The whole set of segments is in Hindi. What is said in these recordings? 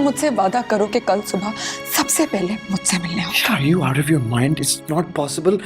मुझसे वादा करो कि कल सुबह सबसे पहले मुझसे मिलने आओ। Are you out of your mind? It's not possible.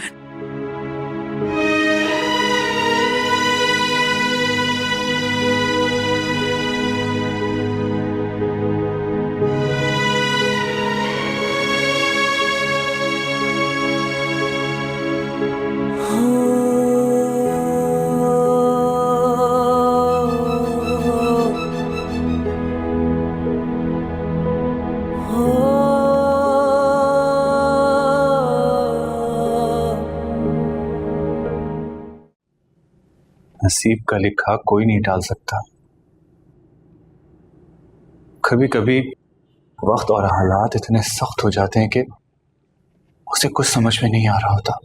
नसीब का लिखा कोई नहीं टाल सकता। कभी कभी वक्त और हालात इतने सख्त हो जाते हैं कि उसे कुछ समझ में नहीं आ रहा होता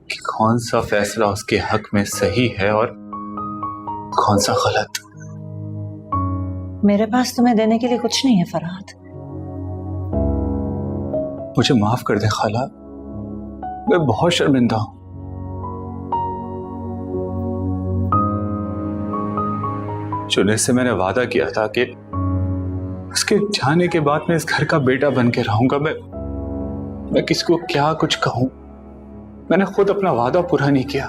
कि कौन सा फैसला उसके हक में सही है और कौन सा गलत। मेरे पास तुम्हें देने के लिए कुछ नहीं है फरहाद। मुझे माफ कर दे खाला, मैं बहुत शर्मिंदा हूं। चुने से मैंने वादा किया था कि उसके जाने के बाद मैं इस घर का बेटा बन के रहूंगा। मैं किसको क्या कुछ कहूं, मैंने खुद अपना वादा पूरा नहीं किया।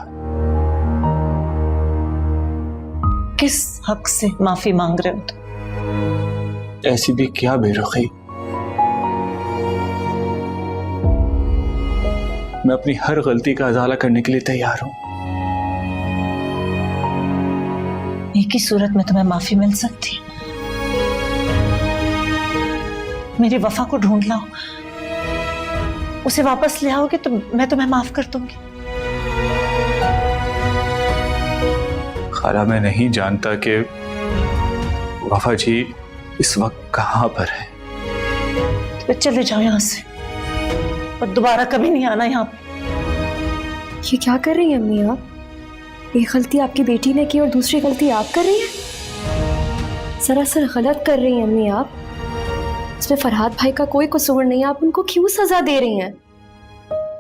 किस हक से माफी मांग रहे हो तुम? ऐसी भी क्या बेरुखी। मैं अपनी हर गलती का अजाला करने के लिए तैयार हूं। एक ही सूरत में तुम्हें माफी मिल सकती, मेरी वफा को ढूंढ लाओ, उसे वापस ले आओगे तो मैं तुम्हें माफ कर दूंगी। खाला, मैं नहीं जानता कि वफा जी इस वक्त कहां पर है। तो चले जाओ यहां से और दोबारा कभी नहीं आना यहाँ पे। ये क्या कर रही हैं अम्मी आप? एक गलती आपकी बेटी ने की और दूसरी गलती आप कर रही हैं। सरासर गलत कर रही हैं अम्मी आप। इसमें फरहाद भाई का कोई कसूर नहीं है, आप उनको क्यों सजा दे रही हैं?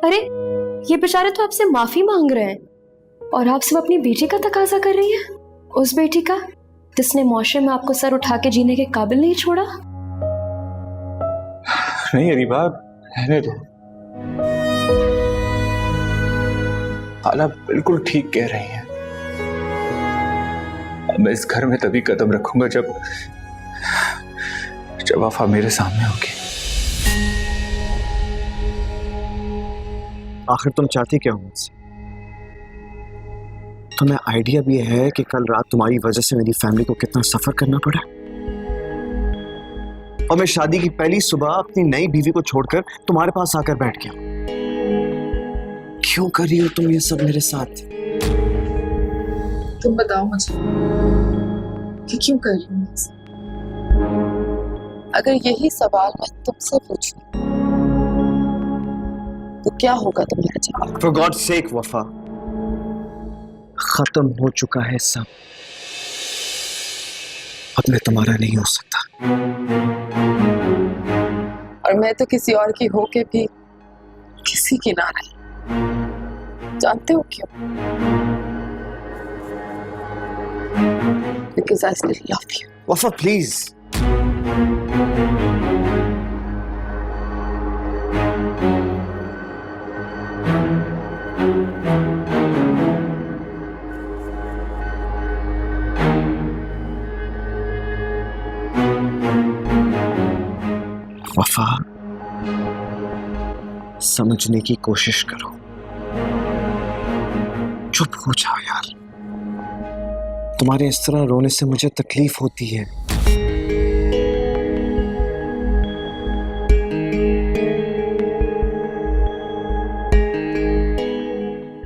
अरे ये बेचारे तो आपसे माफी मांग रहे हैं और आप सिर्फ अपनी बेटी का तकाजा कर रही हैं, उस बेटी का जिसने मुआशरे में आपको सर उठा के जीने के काबिल नहीं छोड़ा। नहीं अरीबा, रहने दो। खाला बिल्कुल ठीक कह रही हैं। मैं इस घर में तभी कदम रखूंगा जब वफा मेरे सामने होगी। आखिर तुम चाहती क्या हो मुझसे? तुम्हें आइडिया भी है कि कल रात तुम्हारी वजह से मेरी फैमिली को कितना सफर करना पड़ा, और मैं शादी की पहली सुबह अपनी नई बीवी को छोड़कर तुम्हारे पास आकर बैठ गया। क्यों कर रही हो तुम ये सब मेरे साथ? तुम बताओ मुझे कि क्यों कर रही हूँ? अगर यही सवाल मैं तुमसे पूछूं तो क्या होगा तुम्हारा जवाब? For God's sake वफा, खत्म हो चुका है सब, अब मैं तुम्हारा नहीं हो सकता। और मैं तो किसी और की होके भी किसी की ना रही। जानते हो क्यों? Because I still love you. वफा प्लीज। वफा, समझने की कोशिश करो। चुप हो जाओ यार, तुम्हारे इस तरह रोने से मुझे तकलीफ होती है।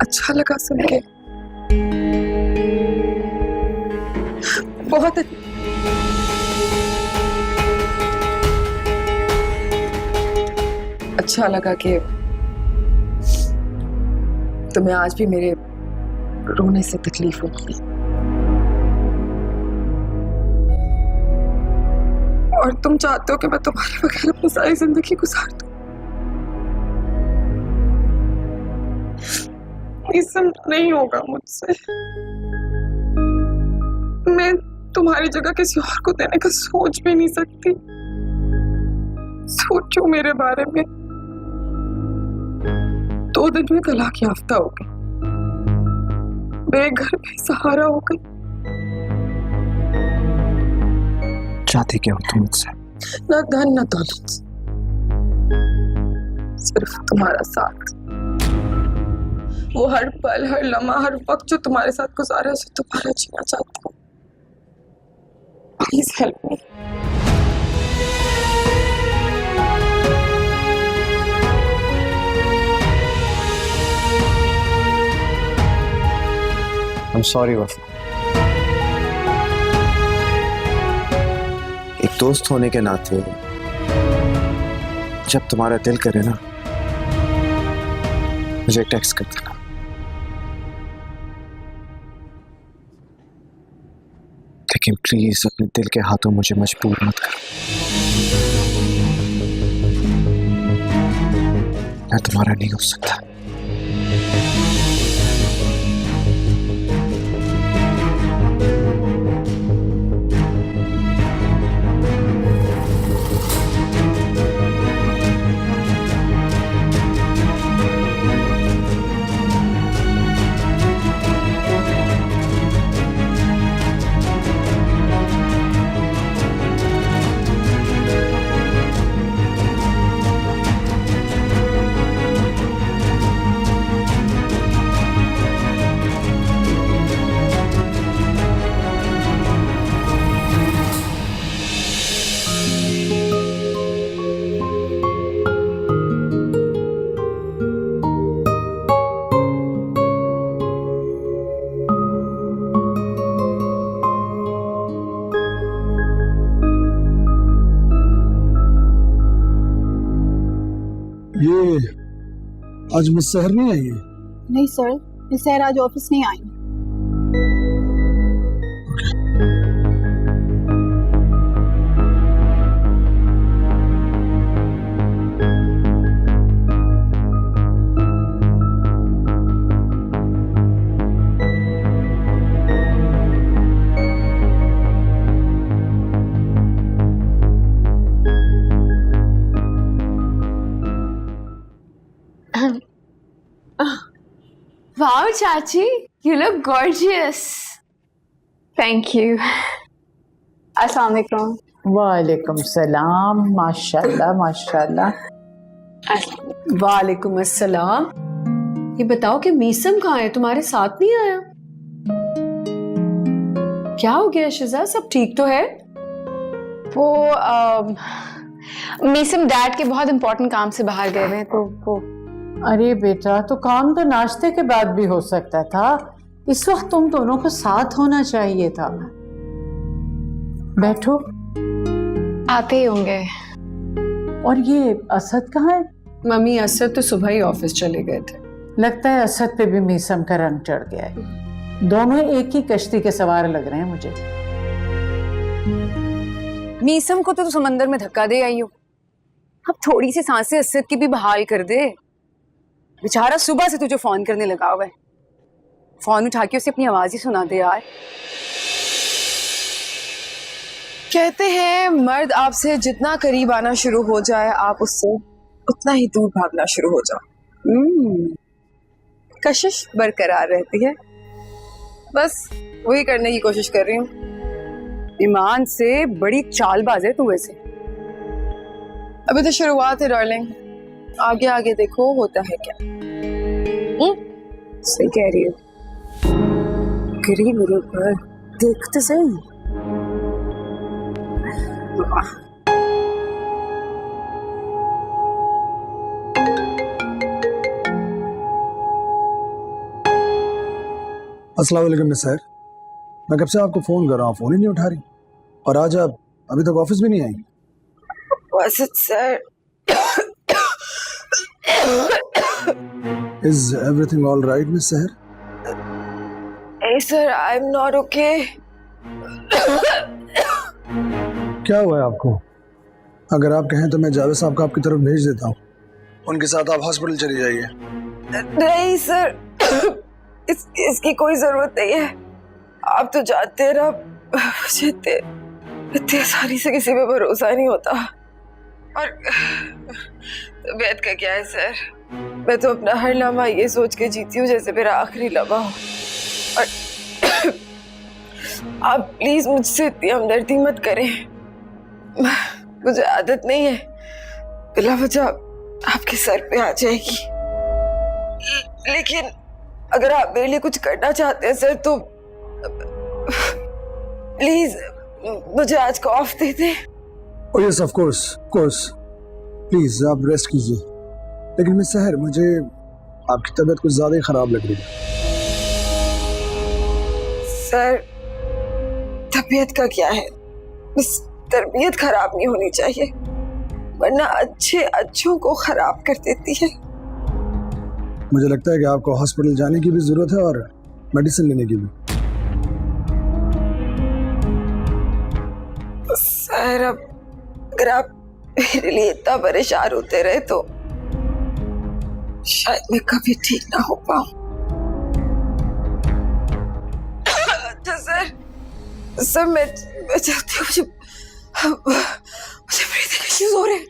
अच्छा लगा सुन के, बहुत अच्छा लगा कि तुम्हें आज भी मेरे रोने से तकलीफ होती है, और तुम चाहते हो कि मैं तुम्हारे बगैर अपनी सारी जिंदगी गुजार दूं। ये सब नहीं होगा मुझसे। मैं तुम्हारी जगह किसी और को देने का सोच भी नहीं सकती। सोचो मेरे बारे में, 2 दिन में तलाक याफ्ता हो गई, बेघर बेसहारा हो गई। चाहती क्या हो तुम मुझसे? न धन न दौलत, सिर्फ तुम्हारा साथ। वो हर पल, हर लम्हा, हर वक्त जो तुम्हारे साथ गुजारा है उसे दोबारा जीना चाहती हूँ। Please help me. I'm sorry वफा। एक दोस्त होने के नाते जब तुम्हारा दिल करे ना, मुझे टेक्स्ट कर देना। लेकिन प्लीज अपने दिल के हाथों मुझे मजबूर मत करो। मैं तुम्हारा नहीं हो सकता। ये आज मिस सहर नहीं आई है? नहीं सर, मिस सहर आज ऑफिस नहीं आई। Wow, Chachi, you look gorgeous. Thank you. Assalamu alaikum. वालेकुम सलाम। माशाल्लाह माशाल्लाह। वालेकुम अस्सलाम। ये बताओ कि मीसम कहाँ है? तुम्हारे साथ नहीं आया? क्या हो गया शिजा? सब ठीक तो है? वो मीसम डैड के बहुत इम्पोर्टेंट काम से बाहर गए हैं, तो वो। अरे बेटा, तो काम तो नाश्ते के बाद भी हो सकता था। इस वक्त तुम दोनों को साथ होना चाहिए था। बैठो। आते ही होंगे। और ये असद कहाँ है? मम्मी असद तो सुबह ही ऑफिस चले गए थे। लगता है असद पे भी मीसम का रंग चढ़ गया है। दोनों एक ही कश्ती के सवार लग रहे हैं मुझे। मीसम को तो समंदर में धक्का दे आई हो, अब थोड़ी सी सांसें असद की भी बहाल कर दे। बेचारा सुबह से तुझे फोन करने लगा हुआ है। फोन उठा के उसे अपनी आवाज ही सुना दे यार। कहते हैं मर्द आपसे जितना करीब आना शुरू हो जाए, आप उससे उतना ही दूर भागना शुरू हो जाओ। कशिश बरकरार रहती है, बस वही करने की कोशिश कर रही हूँ। ईमान से बड़ी चालबाज है तू वैसे। अभी तो शुरुआत है डार्लिंग, आगे आगे देखो होता है क्या। सही कह रही हो। गिरी मेरे ऊपर, देख तो सही। अस्सलाम वालेकुम मिस सहर। मैं कब से आपको फोन कर रहा हूँ, फोन ही नहीं उठा रही। और आज आप अभी तक ऑफिस भी नहीं आई। Asad sir, Is everything all right, Miss Seher? hey sir, I'm not okay. क्या हुआ है आपको? अगर आप कहें तो मैं जावेद साहब को आपकी तरफ भेज देता हूँ, उनके साथ आप हॉस्पिटल चली जाइए। नहीं सर, इसकी कोई जरूरत नहीं है। आप तो जानते हैं ना, मुझे इतनी आसानी से किसी पे भरोसा नहीं होता। और तबीयत का क्या है सर? मैं तो अपना हर लम्हा ये सोच के जीती हूँ जैसे मेरा आखिरी लम्हा हो। और आप प्लीज मुझसे इतनी हमदर्दी मत करें। मुझे आदत नहीं है, बिला वजह आपके सर पे आ जाएगी। लेकिन अगर आप मेरे लिए कुछ करना चाहते हैं सर तो प्लीज मुझे आज का ऑफ दे दें। Oh yes of course please आप रेस्ट कीजिए। लेकिन मिस सहर, मुझे आपकी तबीयत कुछ ज्यादा ही खराब लग रही है। सर तबीयत का क्या है, बस तरबियत खराब नहीं होनी चाहिए वरना अच्छों को खराब कर देती है। मुझे लगता है कि आपको हॉस्पिटल जाने की भी जरूरत है और मेडिसिन लेने की भी। तो सर अब अगर आप मेरे लिए इतना परेशान होते रहे तो शायद मैं कभी ठीक ना हो पाऊं। अच्छा सर मैं चाहती हूँ मुझे ब्रीथिंग इश्यूज हो रहे हैं।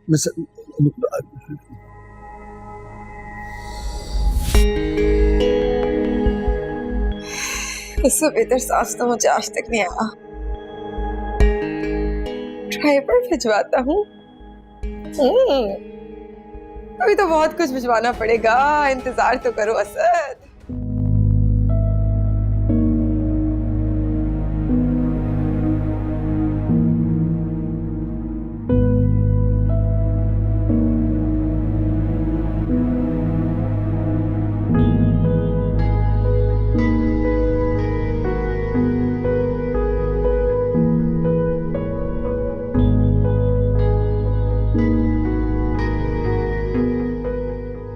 मिस इससे बेहतर सांस तो मुझे आज तक नहीं आया। ड्राइवर भिजवाता हूँ। अभी तो बहुत कुछ भिजवाना पड़ेगा, इंतजार तो करो असद।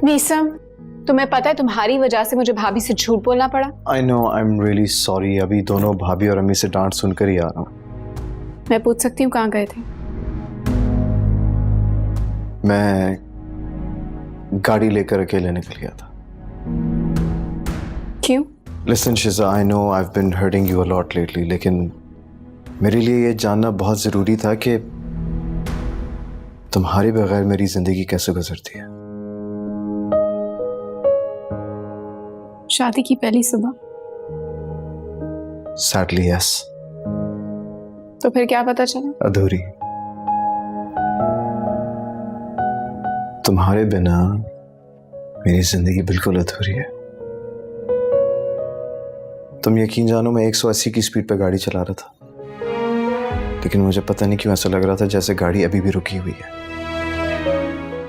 मीसम, तुम्हें पता है तुम्हारी वजह से मुझे भाभी से झूठ बोलना पड़ा। आई know, I am really sorry. अभी दोनों भाभी और अम्मी से डांट सुनकर ही आ रहा हूँ। मैं पूछ सकती हूँ कहाँ गए थे? मैं गाड़ी लेकर अकेले निकल गया था। क्यों? Listen Shiza, I know I have been hurting you a lot lately, लेकिन मेरे लिए ये जानना बहुत जरूरी था कि तुम्हारे बगैर मेरी जिंदगी कैसे गुजरती है। शादी की पहली सुबह? Sadly yes. तो फिर क्या पता चला? अधूरी। तुम्हारे बिना मेरी जिंदगी बिल्कुल अधूरी है। तुम यकीन जानो, मैं 180 की स्पीड पे गाड़ी चला रहा था, लेकिन मुझे पता नहीं क्यों ऐसा लग रहा था जैसे गाड़ी अभी भी रुकी हुई है।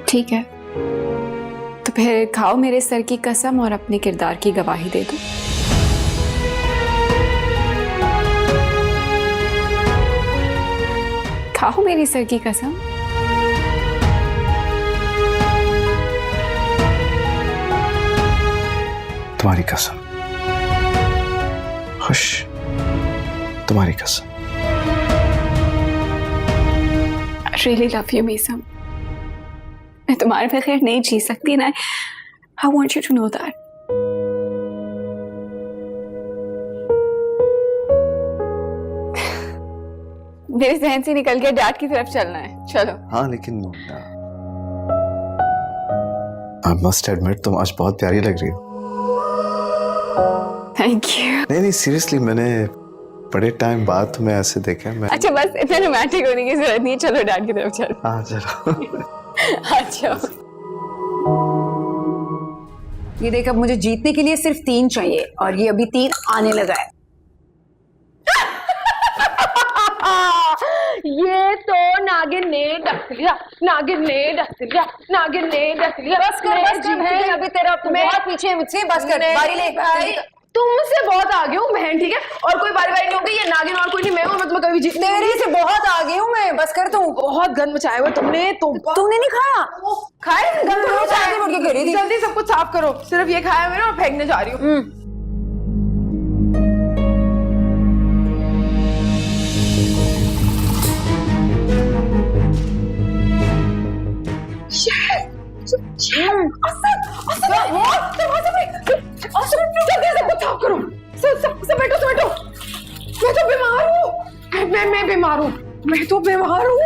ठीक है, तो फिर खाओ मेरे सर की कसम और अपने किरदार की गवाही दे दो। खाओ मेरी सर की कसम। तुम्हारी कसम। खुश। तुम्हारी कसम। I really love you, Meesam. मैं तुम्हारे बगैर नहीं जी सकती ना। I want you to know that. मेरे जहन से निकल के डैड की तरफ चलना है। चलो। हाँ, लेकिन I must admit, तुम आज बहुत प्यारी लग रही हो। Thank you. नहीं सीरियसली, मैंने बड़े टाइम बाद तुम्हें ऐसे देखा। मैं अच्छा, बस इतना रोमांटिक होने की जरूरत नहीं है। चलो डैड की तरफ चलो। हाँ चलो। अच्छा, ये देख, अब मुझे जीतने के लिए सिर्फ 3 चाहिए और ये अभी 3 आने लगा है। ये तो नागिन ने डस लिया, नागिन ने डस लिया, नागिन ने डस लिया। बस कर बहन, अभी तेरा बहुत पीछे है मुझसे। बस कर, बारी ले भाई। तुम मुझसे बहुत आगे हो बहन, ठीक है? और कोई बारी नहीं होगी। ये नागिन और कोई नहीं, मैं हूँ। मैं कभी जीत तेरे से बहुत आगे हूँ मैं। बस कर, तू बहुत गंद मचाया हुआ तुमने। तूने नहीं खाया? खाए गंद मचाया मुड़ के कह रही थी। जल्दी सब कुछ साफ करो। सिर्फ ये खाया मैंने और फेंकने जा रही हूँ। साफ करो, समेटो समेटो। मैं तो बीमार हूँ, मैं बीमार हूँ, मैं तो बीमार हूँ।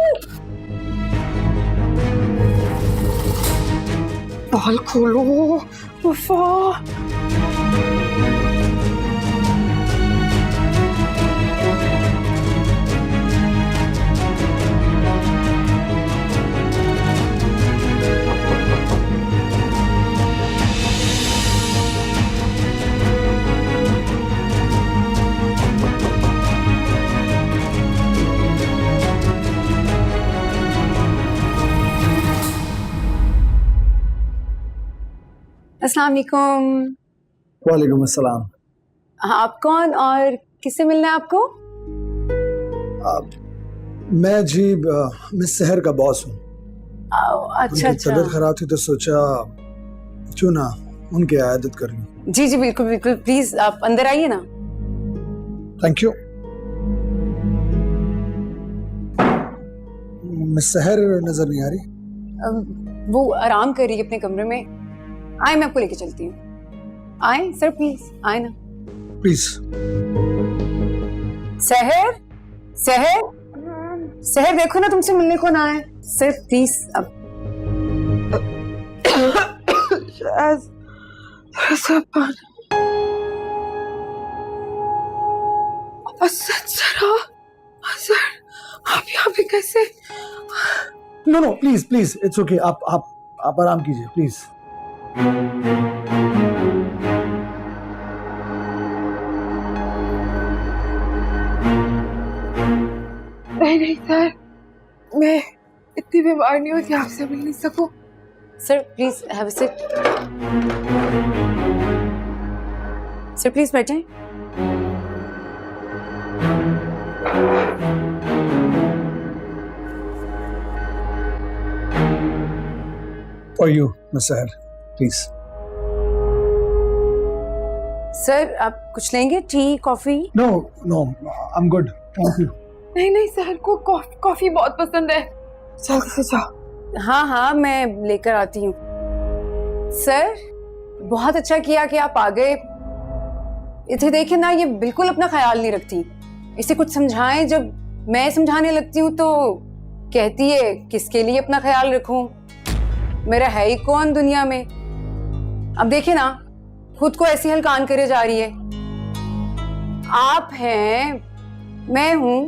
बाल खोलो वफा। अस्सलाम वालेकुम। वालेकुम अस्सलाम। आप कौन और किससे मिलना है आपको? मैं जी मिस सहर का बॉस हूँ। अच्छा अच्छा। तबीयत खराब थी तो सोचा क्यों ना उनकी आयादत कर लूं। जी जी बिल्कुल बिल्कुल, प्लीज आप अंदर आइए ना। Thank you. मिस सहर नजर नहीं आ रही। वो आराम कर रही है अपने कमरे में। आए, मैं आपको लेके चलती हूँ। आए सर, प्लीज आए ना। प्लीज। सहर सहर सहर, देखो ना तुमसे मिलने कौन आया है। सर प्लीज अब। सर आप यहाँ पे कैसे? No please please, it's okay. आप आराम कीजिए प्लीज। नहीं सर, मैं इतनी बीमार नहीं हूँ कि आपसे मिल नहीं सकूं। Sir please have a seat. Sir please बैठें। For you miss Sehar, please. Sir आप कुछ लेंगे? Tea coffee? No I am good, thank you. नहीं सर को कॉफी बहुत पसंद है। जल्दी से जाओ। हाँ मैं लेकर आती हूँ। सर बहुत अच्छा किया कि आप आ गए। इसे देखिए ना, ये बिल्कुल अपना ख्याल नहीं रखती। इसे कुछ समझाएं। जब मैं समझाने लगती हूँ तो कहती है किसके लिए अपना ख्याल रखूं, मेरा है ही कौन दुनिया में। अब देखिए ना, खुद को ऐसी हल्कान करे जा रही है। आप हैं, मैं हूं।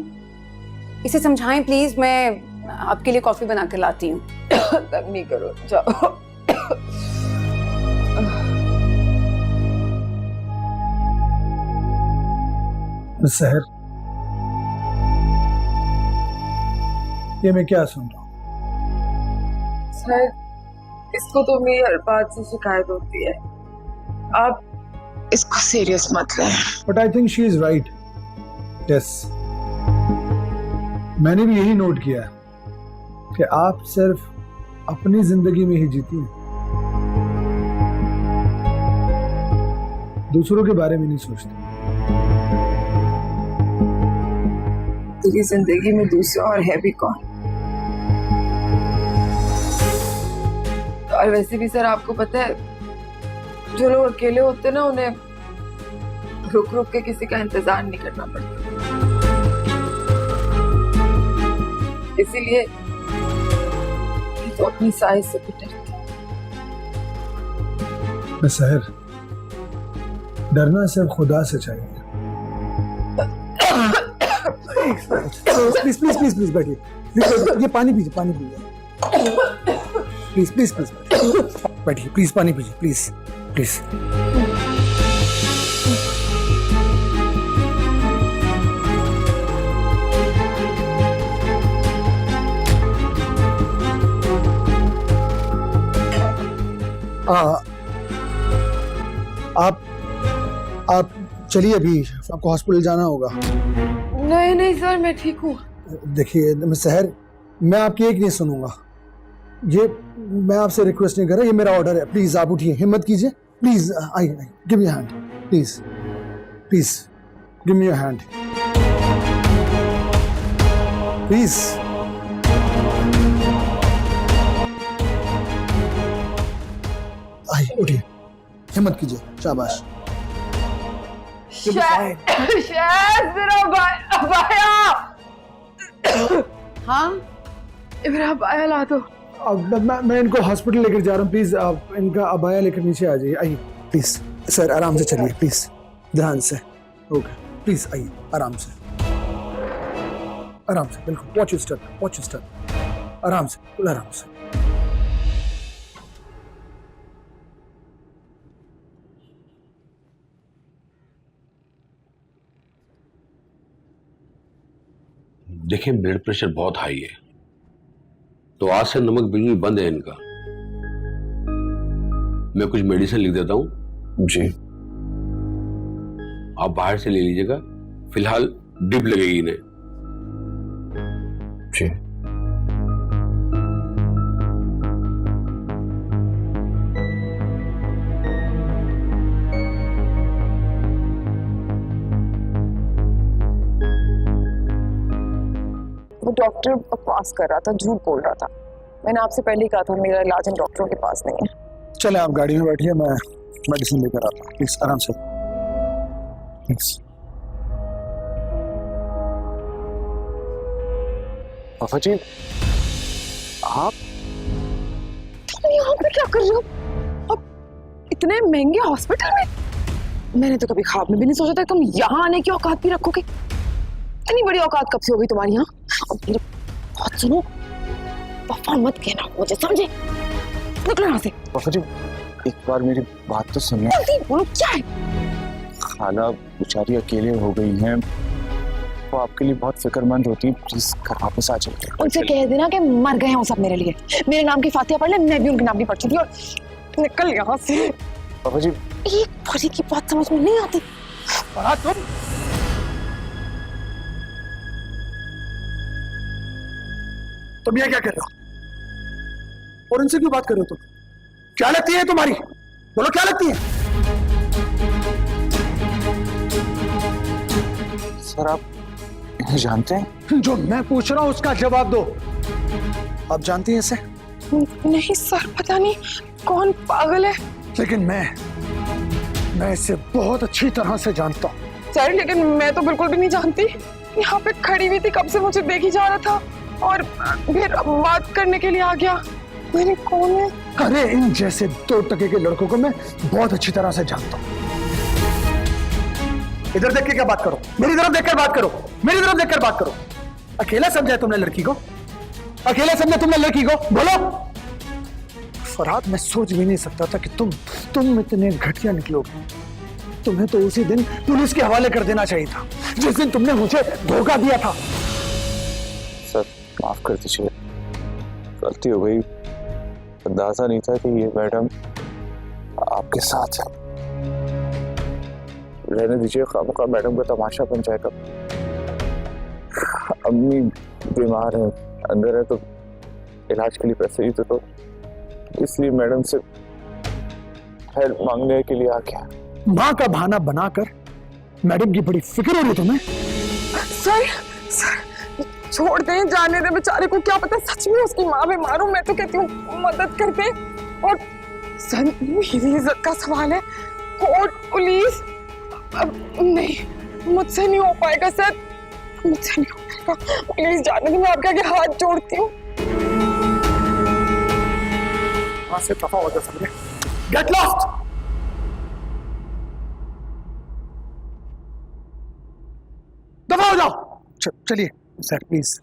इसे समझाएं प्लीज। मैं आपके लिए कॉफी बना कर लाती हूँ। तब नहीं करो, जाओ। मिस सहर, ये मैं क्या सुन रहा हूँ? सर इसको तो मेरी हर बात से शिकायत होती है, आप इसको सीरियस मत लें। But I think she is right. Yes, मैंने भी यही नोट किया है कि आप सिर्फ अपनी जिंदगी में ही जीती हैं, दूसरों के बारे में नहीं सोचती। तेरी जिंदगी में दूसरा और है भी कौन? और वैसे भी सर आपको पता है, जो लोग अकेले होते हैं ना, उन्हें रुक रुक के किसी का इंतजार नहीं करना पड़ता। इसीलिए तो अपनी साइज से भी डरती। मैं सहर, डरना सिर्फ खुदा से चाहिए। प्लीज प्लीज प्लीज प्लीज बैठिए। ये पानी पीजिए, पानी पीजिए। प्लीज प्लीज प्लीज बैठिए, प्लीज पानी पीजिए, प्लीज प्लीज। आप चलिए, अभी आपको हॉस्पिटल जाना होगा। नहीं सर, मैं ठीक हूँ। देखिए मैं सहर, मैं आपकी एक नहीं सुनूंगा। ये मैं आपसे रिक्वेस्ट नहीं कर रहा, ये मेरा ऑर्डर है। प्लीज आप उठिए, हिम्मत कीजिए। Please I give me hand, please please give me your hand, please. आई उठिए, हिम्मत कीजिए, शाबाश। You'll be fine. शायद मेरा अबाया। हाँ मेरा अबाया ला दो। अब मैं इनको हॉस्पिटल लेकर जा रहा हूँ, प्लीज आप इनका अबाया लेकर नीचे आ जाइए। आइए प्लीज सर, आराम से चलिए प्लीज, ध्यान से। ओके प्लीज आइए, आराम से बिल्कुल। वॉच योर स्टेप, आराम से, बिल्कुल आराम से। देखिए ब्लड प्रेशर बहुत हाई है, तो आज से नमक बिल्कुल बंद है इनका। मैं कुछ मेडिसिन लिख देता हूँ जी। आप बाहर से ले लीजिएगा, फिलहाल ड्रिप लगेगी इन्हें। जी। वो डॉक्टर बकवास कर रहा था, झूठ बोल रहा था। मैंने आपसे पहले ही कहा था मेरा इलाज इन डॉक्टरों के पास नहीं है। चले आप गाड़ी में बैठिए, मैं मेडिसिन लेकर आता हूँ, प्लीज आराम से प्लीज। पापा जी आप यहाँ पे क्या कर रहे हो? अब इतने महंगे हॉस्पिटल में? मैंने तो कभी ख्वाब में भी नहीं सोचा था तुम यहाँ आने की औकात भी रखोगे। इतनी बड़ी औकात कब से हो गई तुम्हारी यहाँ? अब मेरी बात सुनो, वफा मत कहना मुझे, समझे? निकलो यहाँ से। पापा जी एक बार मेरी बात तो सुनिए। जल्दी बोलो, क्या है? खाला बेचारी अकेले हो गई हैं, वो आपके लिए बहुत फिक्रमंद होती है, प्लीज घर वापस आ जाइए। उनसे कह देना कि मर गए हैं वो सब मेरे लिए। मेरे नाम की फातिहा पढ़ ले, मैं भी उनके नाम की पढ़ चुकी। और निकल यहाँ से। पापा जी एक भरी की बात समझ में नहीं आती। तुम यहाँ क्या कर रहे हो और उनसे क्यों बात कर रहे हो? तुम क्या लगती है तुम्हारी? बोलो क्या लगती है? सर आप इन्हें जानते हैं? जो मैं पूछ रहा हूँ उसका जवाब दो। आप जानती हैं इसे? नहीं सर, पता नहीं कौन पागल है। लेकिन मैं इसे बहुत अच्छी तरह से जानता हूँ। सर लेकिन मैं तो बिल्कुल भी नहीं जानती। यहाँ पे खड़ी हुई थी, कब से मुझे देखी जा रहा था और फिर बात करने के लिए आ गया। मैंने कौन है? अरे इन जैसे 2 टके के लड़कों को मैं बहुत अच्छी तरह से जानता हूँ। इधर देख के क्या बात करो, मेरी तरफ देखकर बात करो, मेरी तरफ देखकर बात करो। अकेला समझा तुमने लड़की को? अकेला समझा तुमने लड़की को? बोलो। फरहाद मैं सोच भी नहीं सकता था कि तुम इतने घटिया निकलोगे। तुम्हें तो उसी दिन पुलिस के हवाले कर देना चाहिए था, जिस दिन तुमने मुझे धोखा दिया था। सर माफ कर दीजिए, गलती हो गई। अंदाजा नहीं था कि ये मैडम आपके साथ है। रहने दीजिए, खामखा मैडम का तमाशा बन जाएगा। अम्मी बीमार है, अंदर है, तो इलाज के लिए पैसे ही तो इसलिए मैडम से हेल्प मांगने के लिए आ गया। माँ का बहाना बनाकर मैडम की बड़ी फिक्र हो रही है तुम्हें? सर छोड़ दें, जाने दे बेचारे को, क्या पता सच में उसकी माँ बीमार हो। मैं तो कहती हूँ मदद कर दे। और सर मेरी इज्जत का सवाल है, कोर्ट पुलिस नहीं, मुझसे नहीं हो पाएगा सर, मुझसे नहीं हो पाएगा। प्लीज जाने दे, मैं आपके आगे हाथ जोड़ती हूँ। वहां से दफा हो जा समझे। Get lost. दफा हो जाओ। चलिए सर प्लीज।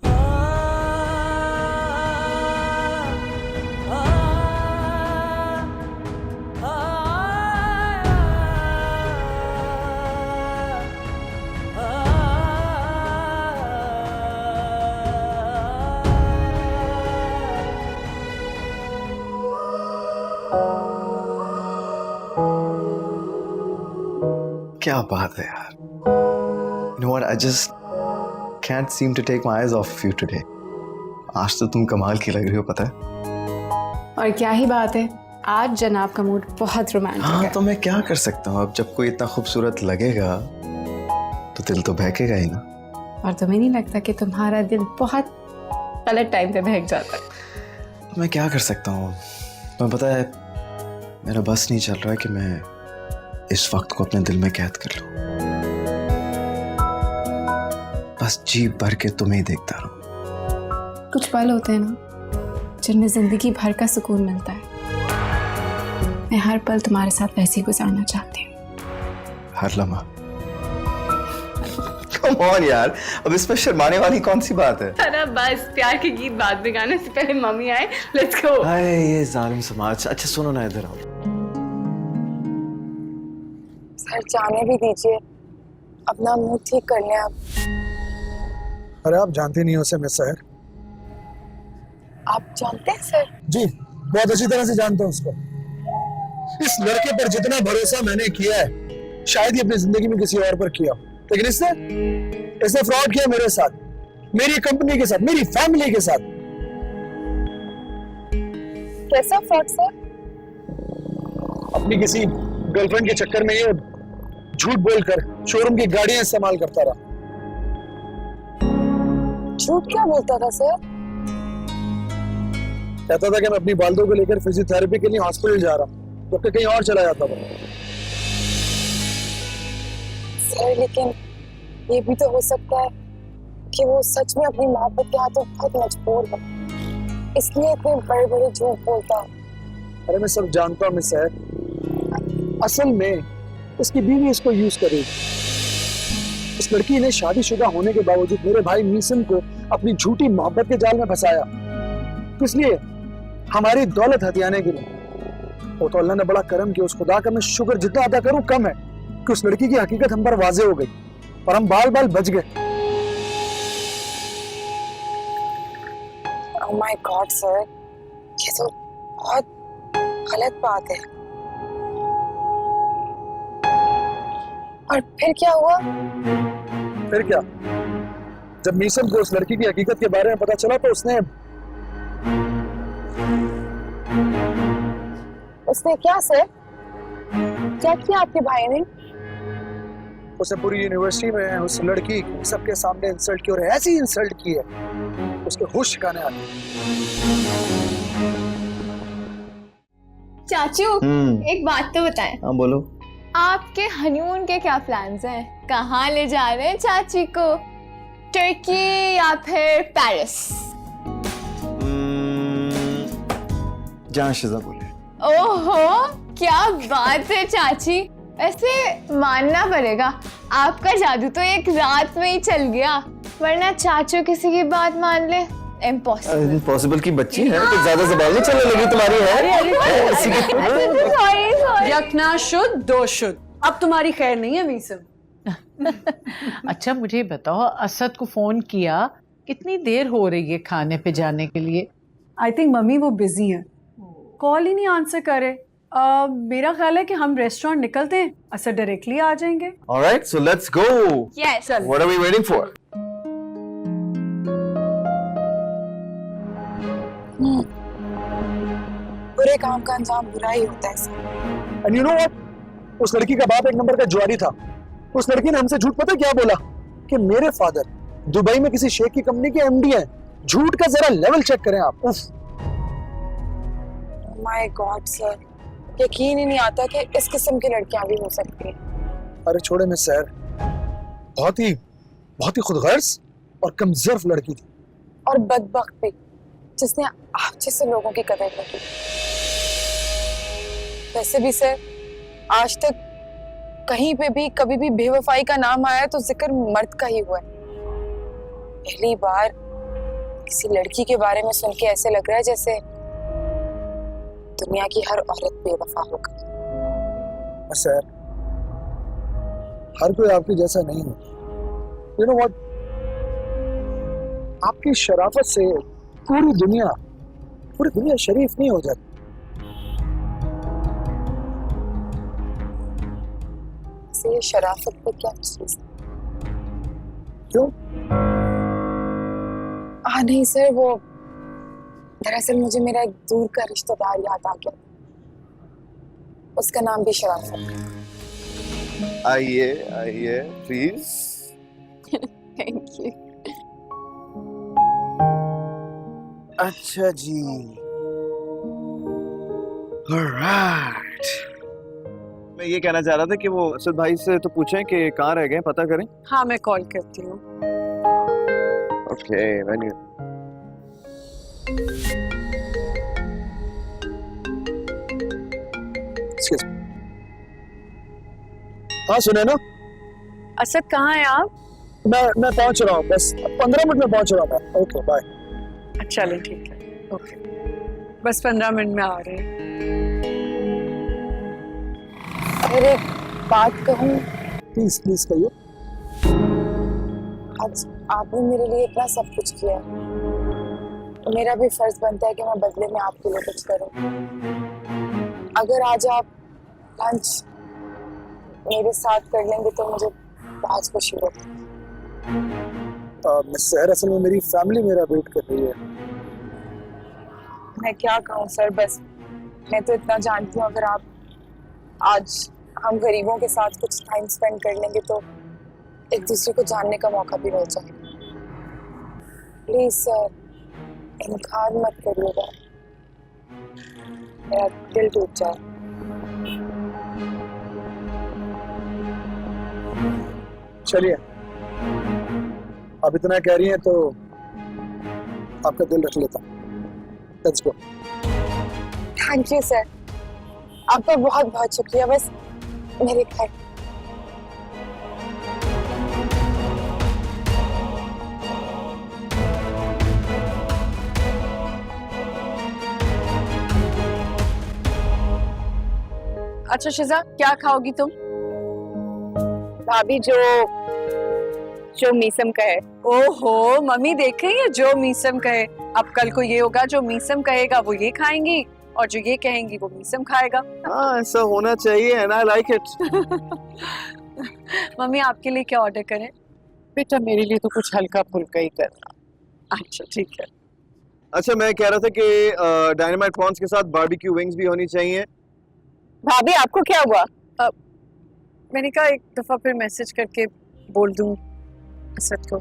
क्या बात है यार। You know what? I just can't seem to take my eyes off of you today. आज तो तुम कमाल की लग रही हो, पता है? और क्या ही बात है, आज जनाब का मूड बहुत रोमांटिक है। हाँ तो मैं क्या कर सकता हूँ, अब जब कोई इतना खूबसूरत लगेगा तो दिल तो बहकेगा ही ना। और तुम्हें नहीं लगता कि तुम्हारा दिल बहुत गलत टाइम पे बहक जाता है? मैं क्या कर सकता हूँ, मैं पता है मेरा बस नहीं चल रहा है कि मैं इस वक्त को अपने दिल में कैद कर लूँ। बस जी भर के तुम्हें ही देखता रहूं। कुछ पल होते हैं ना जिनमें जिंदगी भर का सुकून मिलता है। मैं हर पल तुम्हारे साथ वैसे ही गुजारना चाहती हूँ। हर लम्हा। Come on यार, अब इसमें शर्माने वाली कौन सी बात है? अरे बस, प्यार के गीत बाद में गाने से पहले मम्मी आए। Let's go. हाय ये जालिम समाज। अच्छा सुनो ना, इधर आओ। सर जाने भी दीजिए, अपना मुंह ठीक कर लें आप। अरे आप जानते नहीं हो उसे मिस सहर। आप जानते हैं सर? जी बहुत अच्छी तरह से जानता हूँ उसको। इस लड़के पर जितना भरोसा मैंने किया है शायद ही अपनी जिंदगी में किसी और पर किया, लेकिन इसने फ्रॉड किया मेरे साथ, मेरी कंपनी के साथ, मेरी फैमिली के साथ। कैसा फ्रॉड सर? अपनी किसी गर्लफ्रेंड के चक्कर में ये झूठ बोलकर शोरूम की गाड़ियां इस्तेमाल करता रहा। झूठ क्या बोलता था सर? कहता था कि मैं अपनी वालिदा को लेकर फिजियोथेरेपी के लिए हॉस्पिटल जा रहा हूँ, जबकि कहीं और चला जाता था। सर लेकिन ये भी तो हो सकता है कि वो सच में अपनी मोहब्बत के हाथों बहुत मजबूर है, इसलिए इतने बड़े बड़े झूठ बोलता है। अरे मैं सब जानता हूँ मिस सहर। असल में इसकी बीवी इसको यूज करेगी। इस लड़की ने शादीशुदा होने के बावजूद मेरे भाई मीसम को अपनी झूठी मोहब्बत के जाल में फंसाया, इसलिए हमारी दौलत हथियाने के लिए। वो तो अल्लाह ने बड़ा करम किया, उस खुदा का मैं शुक्र जितना अदा करूं कम है कि उस लड़की की हकीकत हम पर वाजे हो गई और हम बाल बाल बच गए। ओह माय गॉड सर, ये तो बहुत गलत बात है। और फिर क्या हुआ? फिर क्या, जब मीसम को उस लड़की की हकीकत के बारे में पता चला तो उसने क्या सर, क्या किया आपके भाई ने? उसे पूरी यूनिवर्सिटी में उस लड़की को सबके सामने इंसल्ट की, और ऐसी इंसल्ट की है उसके होश ठिकाने आ गए। चाचू एक बात तो बताएं। हाँ बोलो। आपके हनीमून के क्या प्लान्स हैं? कहाँ ले जा रहे हैं चाची को? तुर्की या फिर पेरिस? जहाँ शिजा बोले। ओहो क्या बात है चाची, वैसे मानना पड़ेगा आपका जादू तो एक रात में ही चल गया, वरना चाचू किसी की बात मान ले इम्पॉसिबल। इम्पॉसिबल की बच्ची है, कुछ ज्यादा ज़बान नहीं चलने लगी तुम्हारी है। यकना शुद्ध दो शुद्ध, अब तुम्हारी खैर नहीं है मीसम। अच्छा मुझे बताओ, असद को फोन किया, कितनी देर हो रही है खाने पे जाने के लिए? आई थिंक मम्मी वो बिजी है, कॉल ही नहीं आंसर करे। मेरा ख्याल है कि हम रेस्टोरेंट निकलते हैं, असद डायरेक्टली आ जाएंगे। Alright, so let's go. Yes. What are we waiting for? बुरे काम का अंजाम बुरा ही होता है sir. And you know what? उस लड़की का बाप एक नंबर का जुआरी था। उस लड़की ने हमसे झूठ पता क्या बोला कि मेरे फादर दुबई में किसी शेख की कंपनी के एमडी हैं। झूठ का जरा लेवल चेक करें आप। माय गॉड सर, यकीन ही नहीं आता कि इस किस्म की लड़कियां भी हो सकती हैं। अरे छोड़े मिस सहर, बहुत ही खुदगर्ज और कमजोर लड़की थी, और बदबख्त भी, जिसने आप जैसे लोगों की कदर नहीं की। वैसे भी सर, आज तक कहीं पे भी कभी भी बेवफाई का नाम आया तो जिक्र मर्द का ही हुआ है। पहली बार किसी लड़की के बारे में सुन के ऐसे लग रहा है जैसे दुनिया की हर औरत बेवफा हो गई। सर हर कोई आपकी जैसा नहीं होता। यू नो व्हाट, आपकी शराफत से पूरी दुनिया शरीफ नहीं हो जाती। ये शराफत पे क्या चीज? क्यों? नहीं सर, वो दरअसल मुझे मेरा एक दूर का रिश्तेदार याद आ गया, उसका नाम भी शराफत। आइए प्लीज। Thank you. अच्छा जी, ऑलराइट। मैं ये कहना चाह रहा था कि वो असद भाई से तो पूछें कि कहाँ रह गए, पता करें। हाँ मैं कॉल करती हूँ। ओके मेन्यू हाँ सुने ना, असद कहाँ है आप? मैं पहुंच रहा हूँ, बस 15 मिनट में पहुंच रहा हूँ। Okay bye. चलें ठीक है, ओके, बस 15 मिनट में आ रहे हैं। अगर एक बात कहूँ, प्लीज प्लीज कहिए। आज आपने मेरे लिए इतना सब कुछ किया, तो मेरा भी फर्ज बनता है कि मैं बदले में आपके लिए कुछ करूं। अगर आज आप लंच मेरे साथ कर लेंगे तो मुझे बहुत खुशी होगी। मिस सहर, असल में मेरी फैमिली मेरा वेट कर रही है। मैं क्या कहूँ सर, बस मैं तो इतना जानती हूँ, अगर आप आज हम गरीबों के साथ कुछ टाइम स्पेंड कर लेंगे तो एक दूसरे को जानने का मौका भी मिल जाएगा। प्लीज सर, इनकार मत करिएगा, मेरा दिल टूट जाए। चलिए, आप इतना कह रही हैं तो आपका दिल रख लेता हूँ। Let's go. Thank you sir, आपका बहुत बहुत शुक्रिया। बस मेरे घर अच्छा शिजा, क्या खाओगी तुम? भाभी जो मीसम का है। ओहो, मम्मी देख रही है, जो मीसम कहे। अब कल को ये होगा, जो मीसम कहेगा वो ये खाएंगी और जो ये कहेंगी वो मीसम खाएगा। हाँ ऐसा होना चाहिए and I like it. Mummy आपके लिए क्या ऑर्डर करें? बेटा मेरे लिए तो कुछ हल्का फुल्का ही करना। अच्छा ठीक है। अच्छा मैं कह रहा था कि डायनामाइट प्रॉन्स के साथ बारबेक्यू विंग्स भी होनी चाहिए। भाभी आपको क्या हुआ? मैंने कहा एक दफा फिर मैसेज करके बोल दूं असद को।